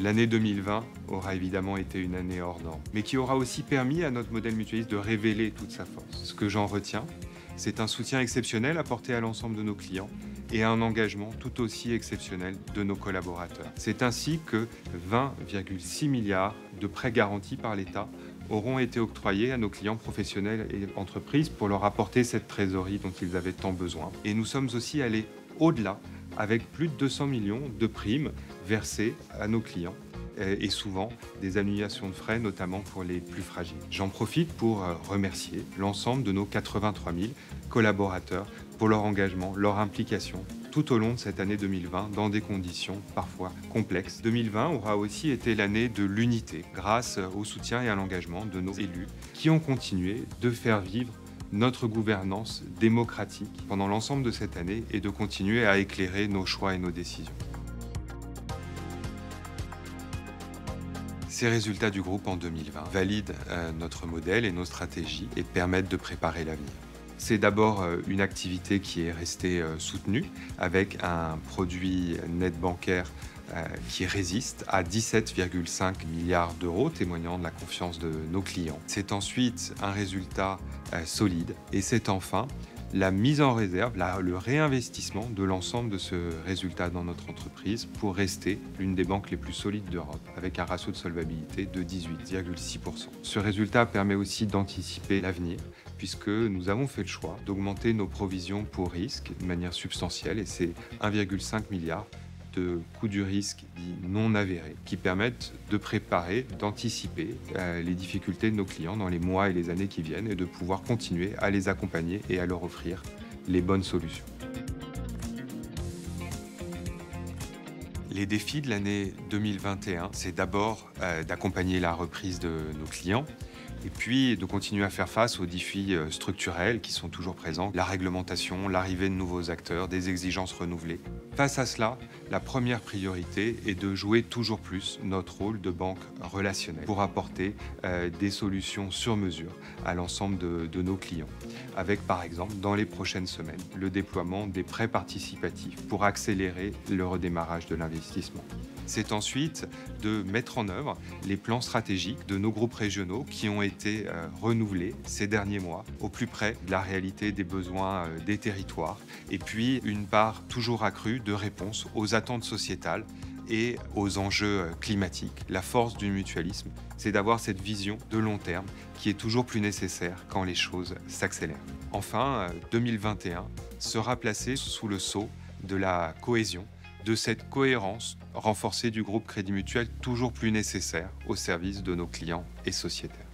L'année 2020 aura évidemment été une année hors norme, mais qui aura aussi permis à notre modèle mutualiste de révéler toute sa force. Ce que j'en retiens, c'est un soutien exceptionnel apporté à l'ensemble de nos clients et un engagement tout aussi exceptionnel de nos collaborateurs. C'est ainsi que 20,6 milliards de prêts garantis par l'État auront été octroyés à nos clients professionnels et entreprises pour leur apporter cette trésorerie dont ils avaient tant besoin. Et nous sommes aussi allés au-delà avec plus de 200 millions de primes versées à nos clients et souvent des annulations de frais, notamment pour les plus fragiles. J'en profite pour remercier l'ensemble de nos 83 000 collaborateurs pour leur engagement, leur implication tout au long de cette année 2020 dans des conditions parfois complexes. 2020 aura aussi été l'année de l'unité grâce au soutien et à l'engagement de nos élus qui ont continué de faire vivre notre gouvernance démocratique pendant l'ensemble de cette année et de continuer à éclairer nos choix et nos décisions. Ces résultats du groupe en 2020 valident notre modèle et nos stratégies et permettent de préparer l'avenir. C'est d'abord une activité qui est restée soutenue avec un produit net bancaire qui résiste à 17,5 milliards d'euros, témoignant de la confiance de nos clients. C'est ensuite un résultat solide et c'est enfin la mise en réserve, le réinvestissement de l'ensemble de ce résultat dans notre entreprise pour rester l'une des banques les plus solides d'Europe, avec un ratio de solvabilité de 18,6%. Ce résultat permet aussi d'anticiper l'avenir, puisque nous avons fait le choix d'augmenter nos provisions pour risque de manière substantielle, et c'est 1,5 milliard de coûts du risque dits non avérés qui permettent de préparer, d'anticiper les difficultés de nos clients dans les mois et les années qui viennent et de pouvoir continuer à les accompagner et à leur offrir les bonnes solutions. Les défis de l'année 2021, c'est d'abord d'accompagner la reprise de nos clients et puis de continuer à faire face aux défis structurels qui sont toujours présents, la réglementation, l'arrivée de nouveaux acteurs, des exigences renouvelées. Face à cela, la première priorité est de jouer toujours plus notre rôle de banque relationnelle pour apporter des solutions sur mesure à l'ensemble de nos clients, avec par exemple dans les prochaines semaines le déploiement des prêts participatifs pour accélérer le redémarrage de l'investissement. C'est ensuite de mettre en œuvre les plans stratégiques de nos groupes régionaux qui ont été renouvelés ces derniers mois au plus près de la réalité des besoins des territoires et puis une part toujours accrue de réponse aux attentes sociétales et aux enjeux climatiques. La force du mutualisme, c'est d'avoir cette vision de long terme qui est toujours plus nécessaire quand les choses s'accélèrent. Enfin, 2021 sera placé sous le sceau de la cohésion, de cette cohérence renforcée du groupe Crédit Mutuel toujours plus nécessaire au service de nos clients et sociétaires.